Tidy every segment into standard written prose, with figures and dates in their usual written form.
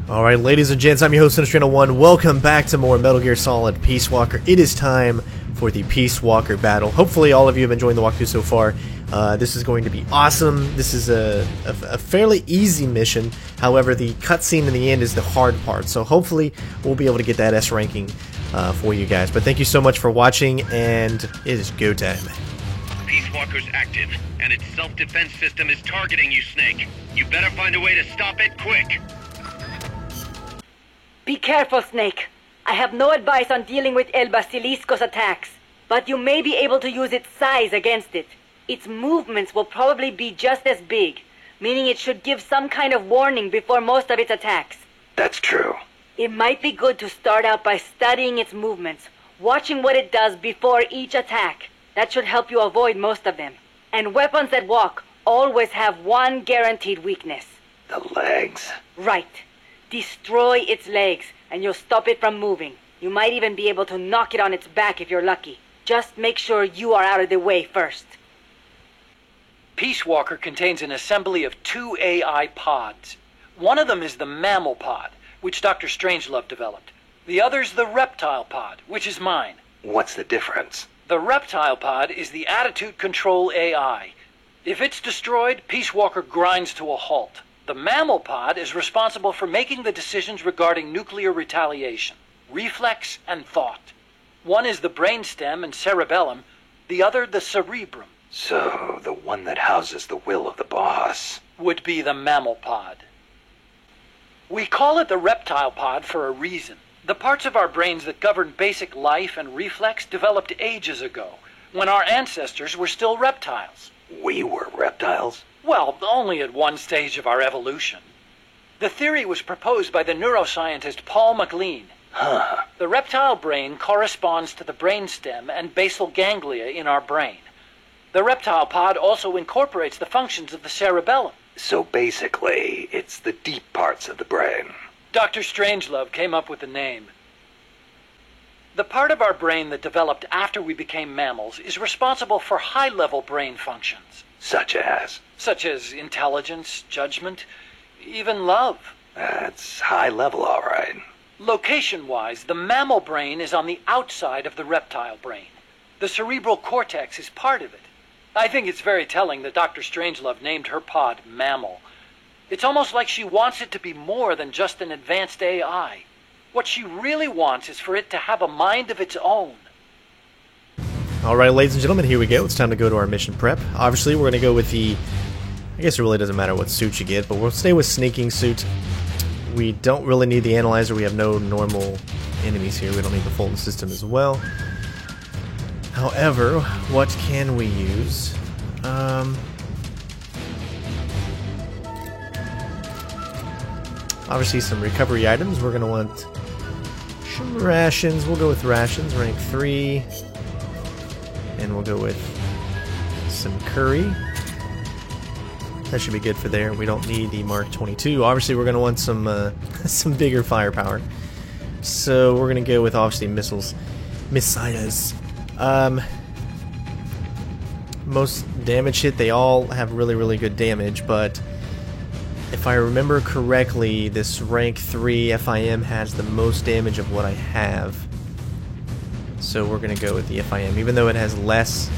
Alright, ladies and gents, I'm your host, Sinistrano1. Welcome back to more Metal Gear Solid Peace Walker. It is time for the Peace Walker battle. Hopefully all of you have enjoyed the walkthrough so far. This is going to be awesome. This is a fairly easy mission. However, the cutscene in the end is the hard part. So hopefully we'll be able to get that S ranking for you guys. But thank you so much for watching, and it is go time. Peace Walker's active, and its self-defense system is targeting you, Snake. You better find a way to stop it quick. Be careful, Snake. I have no advice on dealing with El Basilisco's attacks, but you may be able to use its size against it. Its movements will probably be just as big, meaning it should give some kind of warning before most of its attacks. That's true. It might be good to start out by studying its movements, watching what it does before each attack. That should help you avoid most of them. And weapons that walk always have one guaranteed weakness. The legs. Right. Destroy its legs, and you'll stop it from moving. You might even be able to knock it on its back if you're lucky. Just make sure you are out of the way first. Peace Walker contains an assembly of 2 AI pods. One of them is the Mammal Pod, which Dr. Strangelove developed. The other's the Reptile Pod, which is mine. What's the difference? The Reptile Pod is the Attitude Control AI. If it's destroyed, Peace Walker grinds to a halt. The Mammal Pod is responsible for making the decisions regarding nuclear retaliation, reflex, and thought. One is the brainstem and cerebellum, the other the cerebrum. So, the one that houses the will of the boss would be the Mammal Pod. We call it the Reptile Pod for a reason. The parts of our brains that govern basic life and reflex developed ages ago, when our ancestors were still reptiles. We were reptiles? Well, only at one stage of our evolution. The theory was proposed by the neuroscientist Paul MacLean. Huh. The reptile brain corresponds to the brainstem and basal ganglia in our brain. The reptile pod also incorporates the functions of the cerebellum. So basically, it's the deep parts of the brain. Dr. Strangelove came up with the name. The part of our brain that developed after we became mammals is responsible for high-level brain functions. Such as? Such as intelligence, judgment, even love. That's high level, all right. Location-wise, the mammal brain is on the outside of the reptile brain. The cerebral cortex is part of it. I think it's very telling that Dr. Strangelove named her pod Mammal. It's almost like she wants it to be more than just an advanced AI. What she really wants is for it to have a mind of its own. Alright, ladies and gentlemen, here we go. It's time to go to our mission prep. Obviously, we're going to go with the... I guess it really doesn't matter what suit you get, but we'll stay with Sneaking Suit. We don't really need the Analyzer. We have no normal enemies here. We don't need the Fulton System as well. However, what can we use? Obviously, some recovery items. We're going to want some rations. We'll go with rations, rank 3. And we'll go with some curry. That should be good for there. We don't need the Mark 22. Obviously, we're going to want some some bigger firepower. So we're going to go with, obviously, missiles. Most damage hit, they all have really, really good damage, but if I remember correctly, this rank 3 FIM has the most damage of what I have. So we're going to go with the FIM, even though it has less.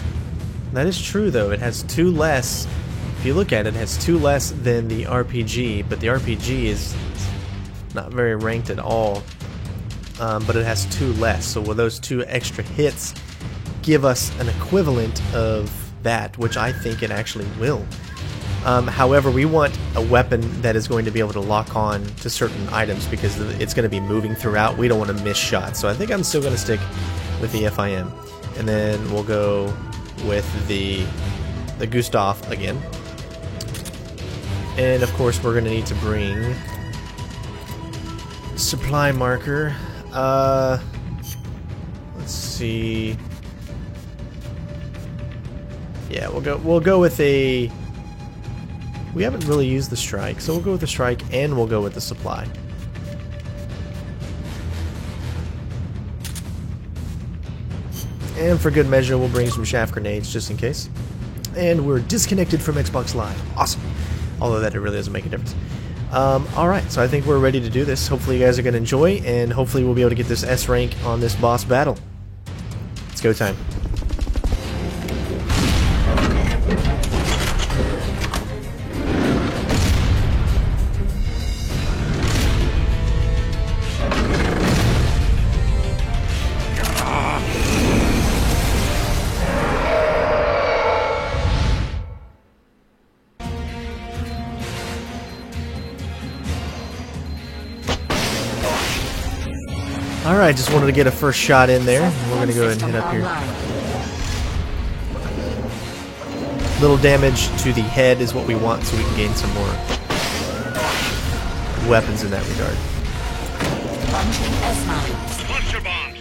That is true, though. It has 2 less. If you look at it, it has 2 less than the RPG, but the RPG is not very ranked at all. But it has 2 less, so will those 2 extra hits give us an equivalent of that, which I think it actually will. However, we want a weapon that is going to be able to lock on to certain items because it's going to be moving throughout. We don't want to miss shots, so I think I'm still going to stick with the FIM. And then we'll go with the Gustav again. And of course, we're going to need to bring supply marker. Let's see. Yeah, we'll go with a... We haven't really used the strike, so we'll go with the strike and we'll go with the supply. And for good measure, we'll bring some shaft grenades just in case. And we're disconnected from Xbox Live. Awesome. Although that really doesn't make a difference. Alright, so I think we're ready to do this. Hopefully you guys are going to enjoy, and hopefully we'll be able to get this S rank on this boss battle. It's go time. Alright, just wanted to get a first shot in there. We're going to go ahead and hit up here. Little damage to the head is what we want so we can gain some more weapons in that regard. Cluster bombs.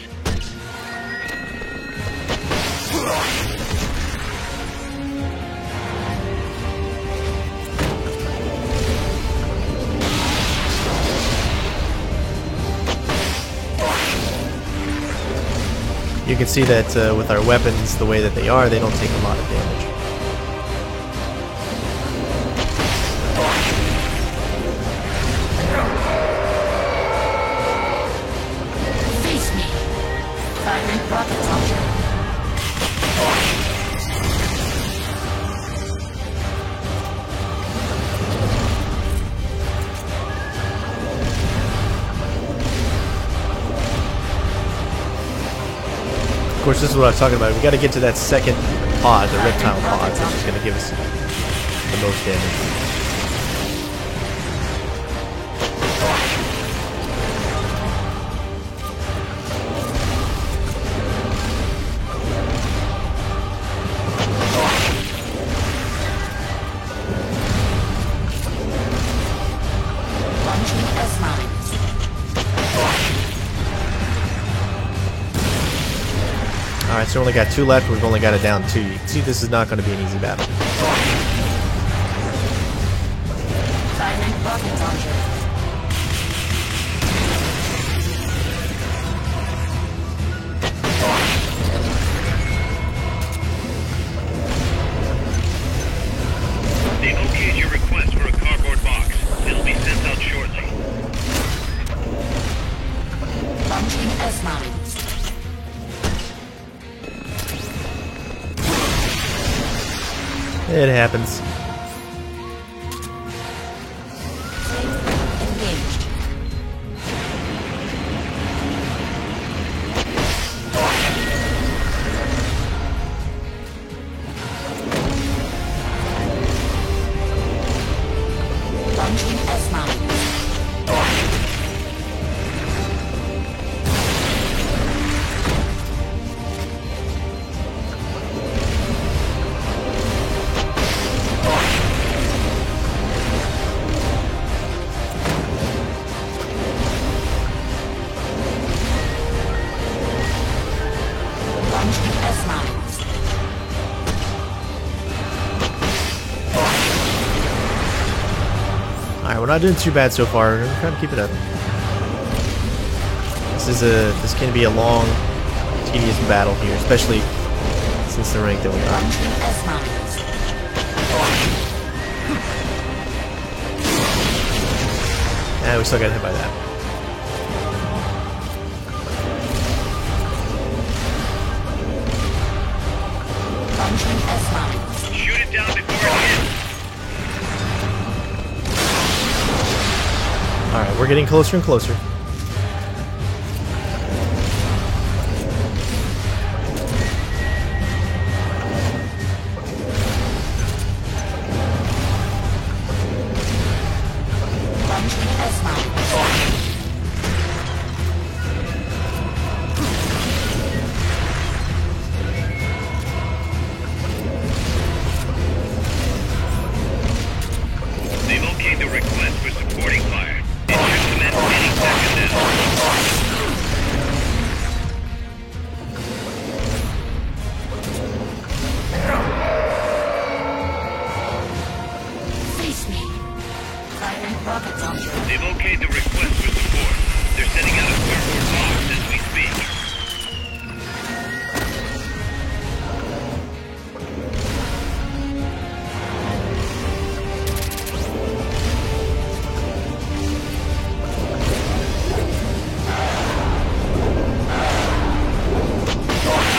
You can see that with our weapons, the way that they are, they don't take a lot of damage. Face me. Firing rocket launcher. Of course, this is what I was talking about. We got to get to that second pod, the reptile pod, which is going to give us the most damage. Launching S-mines. Alright, so we only got 2 left. We've only got it down 2. You can see this is not going to be an easy battle. Firing rocket launcher. They okayed your request for a cardboard box. It'll be sent out shortly. Launching S-mines. It happens. Engaged. Launching S-mines. Launching S-mines. Alright, we're not doing too bad so far. We're trying to keep it up. This can be a long, tedious battle here, especially since the rank that we are. Launching S-mines. And we still got hit by that. Launching S-mines. Shoot it down before it hits. Alright, we're getting closer and closer. Launching S-mines. They've okayed the request for supporting fire. It should commence any second now. Face me. Firing rocket launcher. They've okayed the request for support. They're sending out a cardboard box as we speak.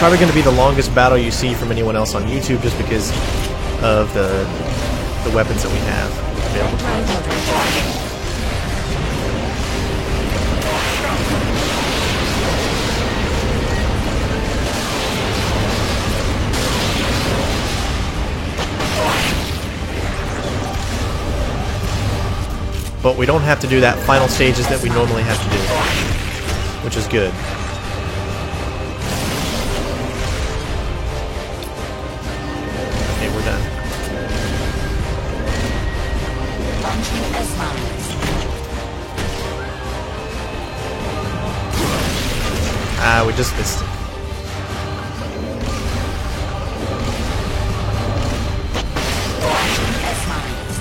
Probably going to be the longest battle you see from anyone else on YouTube just because of the weapons that we have available to us. But we don't have to do that final stages that we normally have to do, which is good. Okay, we're done. Launching S-mines. Ah, we just missed it. Launching S-mines.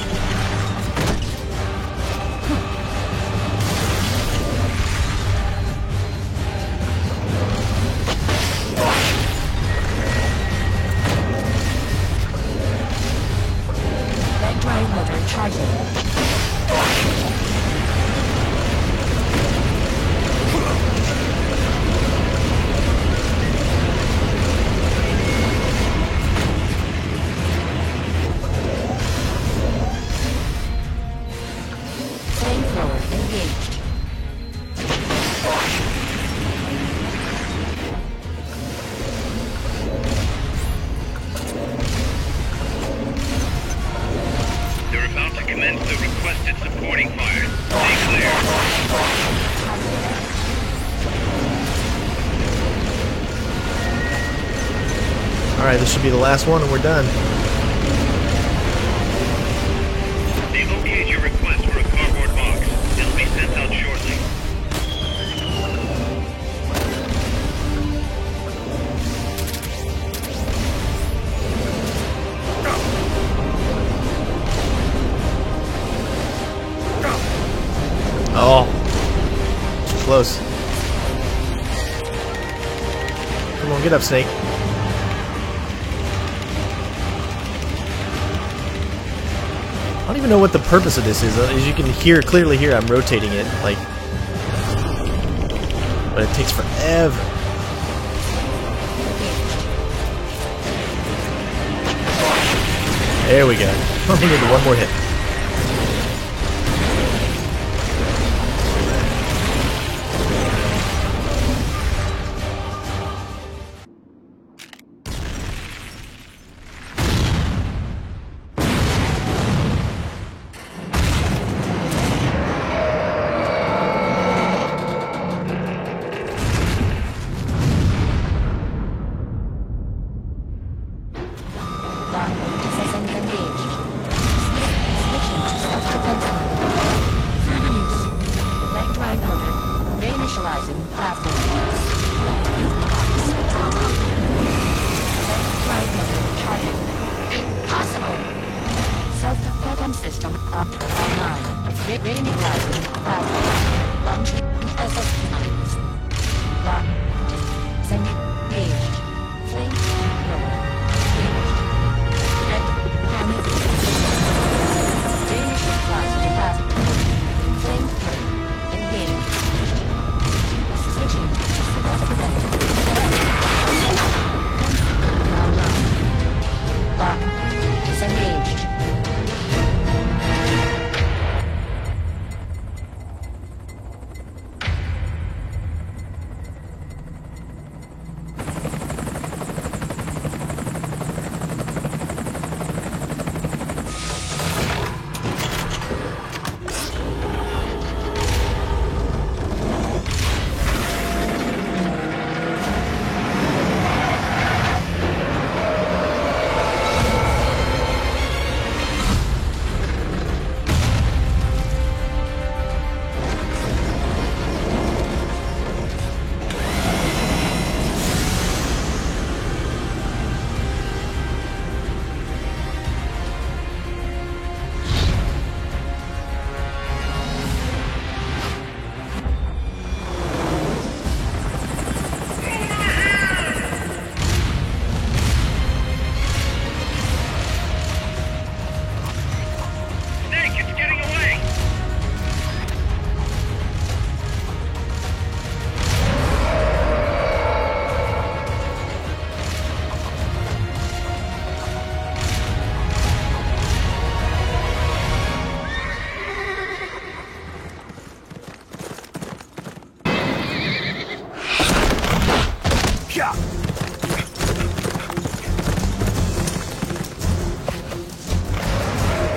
Red drive motor charging. Flamethrower engaged. They're about to commence the requested supporting fire. Stay clear. Alright, this should be the last one and we're done. They've okayed your request for a cardboard box. It'll be sent out shortly. Oh, too close. Come on, get up, Snake. I don't even know what the purpose of this is. As you can clearly hear, I'm rotating it, like, but it takes forever. There we go. Only need one more hit. System engaged. Switching to self-defense mode. Use. Red drive motor. Reinitializing plasma. Red drive motor charging. Impossible. Self-defense system up online. Reinitializing plasma. Launching SS mines. Lock. Engaged. Flame thrower. Switching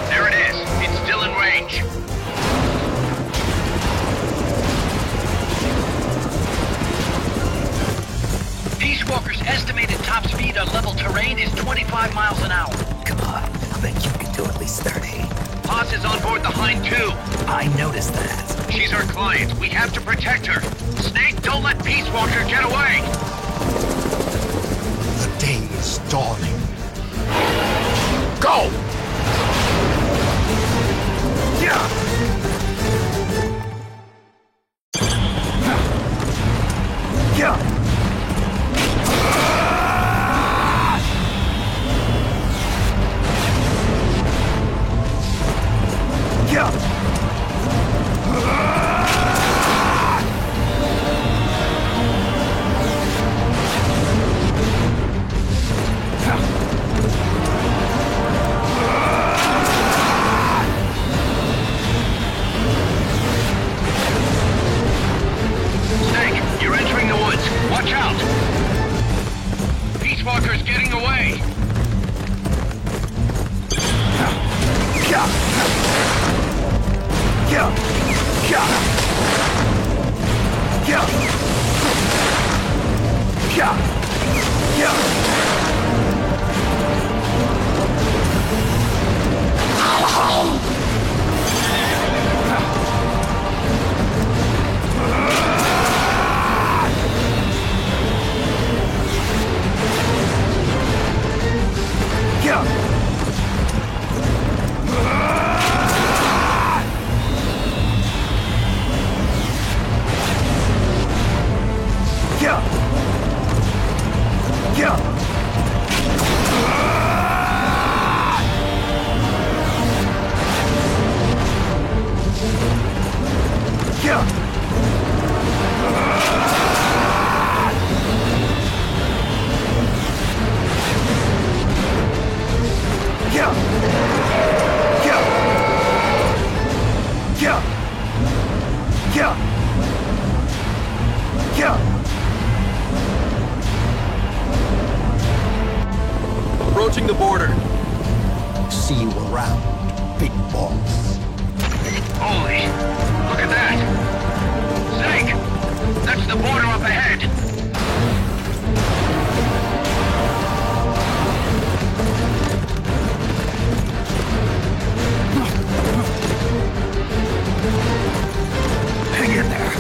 There it is. It's still in range. Peace Walker's estimated top speed on level terrain is 25 miles an hour. Come on, I bet you can do at least 30. Paz is on board the Hind too. I noticed that. She's our client. We have to protect her. Snake, don't let Peace Walker get away. The day is dawning. Go! Yeah! Yeah! Snake, you're entering the woods. Watch out. Peace Walker's getting away. Approaching the border. See you around, big boss. Holy, look at that. Snake, that's the border up ahead. Hang in there.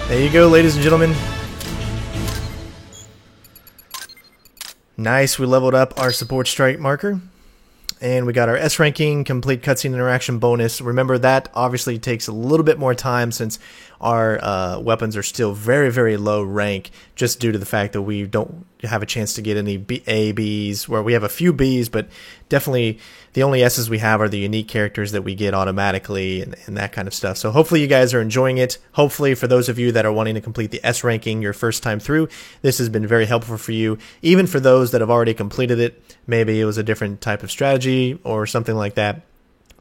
There you go, ladies and gentlemen. Nice, we leveled up our support strike marker. And we got our S ranking, complete cutscene interaction bonus. Remember, that obviously takes a little bit more time since our weapons are still very, very low rank, just due to the fact that we don't have a chance to get any A, Bs, where we have a few Bs, but definitely the only S's we have are the unique characters that we get automatically and that kind of stuff. So hopefully you guys are enjoying it. Hopefully for those of you that are wanting to complete the S ranking your first time through, this has been very helpful for you. Even for those that have already completed it, maybe it was a different type of strategy or something like that.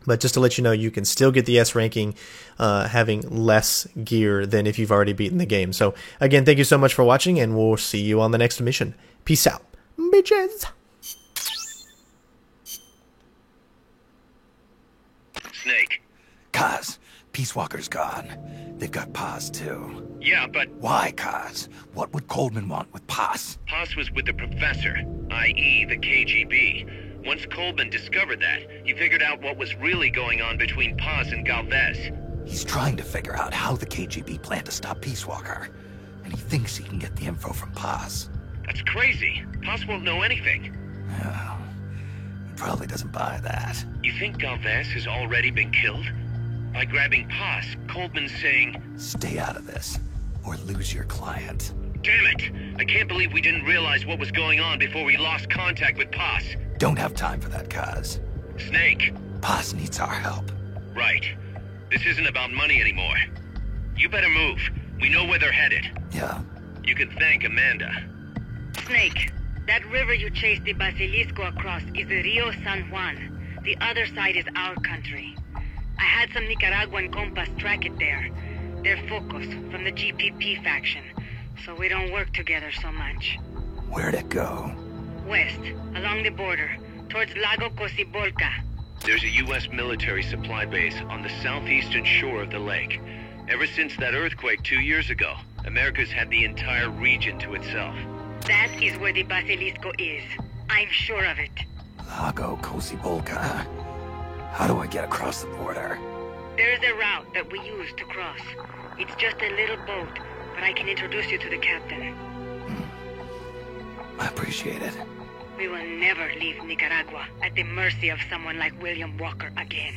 But just to let you know, you can still get the S ranking having less gear than if you've already beaten the game. So again, thank you so much for watching, and we'll see you on the next mission. Peace out, bitches. Snake. Kaz, Peace Walker's gone. They've got Paz too. Yeah, but Why, Kaz? What would Coleman want with Paz? Paz was with the professor, i.e. the KGB. Once Coleman discovered that, he figured out what was really going on between Paz and Galvez. He's trying to figure out how the KGB planned to stop Peace Walker. And he thinks he can get the info from Paz. That's crazy. Paz won't know anything. Yeah, he probably doesn't buy that. You think Galvez has already been killed? By grabbing Paz, Coldman's saying... Stay out of this, or lose your client. Damn it! I can't believe we didn't realize what was going on before we lost contact with Paz. Don't have time for that, Kaz. Snake. Paz needs our help. Right. This isn't about money anymore. You better move. We know where they're headed. Yeah. You can thank Amanda. Snake, that river you chased the Basilisco across is the Rio San Juan. The other side is our country. I had some Nicaraguan compas track it there. They're focus from the GPP faction, so we don't work together so much. Where'd it go? West, along the border, towards Lago Cocibolca. There's a U.S. military supply base on the southeastern shore of the lake. Ever since that earthquake 2 years ago, America's had the entire region to itself. That is where the Basilisco is. I'm sure of it. Lago Cocibolca. How do I get across the border? There's a route that we use to cross. It's just a little boat, but I can introduce you to the captain. I appreciate it. We will never leave Nicaragua at the mercy of someone like William Walker again.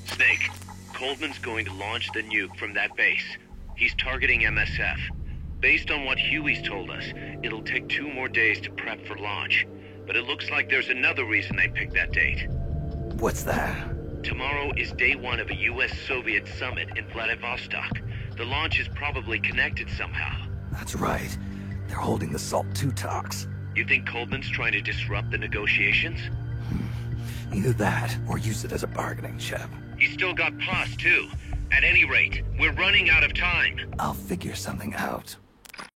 Snake, Coldman's going to launch the nuke from that base. He's targeting MSF. Based on what Huey's told us, it'll take 2 more days to prep for launch. But it looks like there's another reason they picked that date. What's that? Tomorrow is day 1 of a U.S.-Soviet summit in Vladivostok. The launch is probably connected somehow. That's right. They're holding the SALT II talks. You think Coldman's trying to disrupt the negotiations? Either that, or use it as a bargaining chip. He's still got Paz, too. At any rate, we're running out of time. I'll figure something out.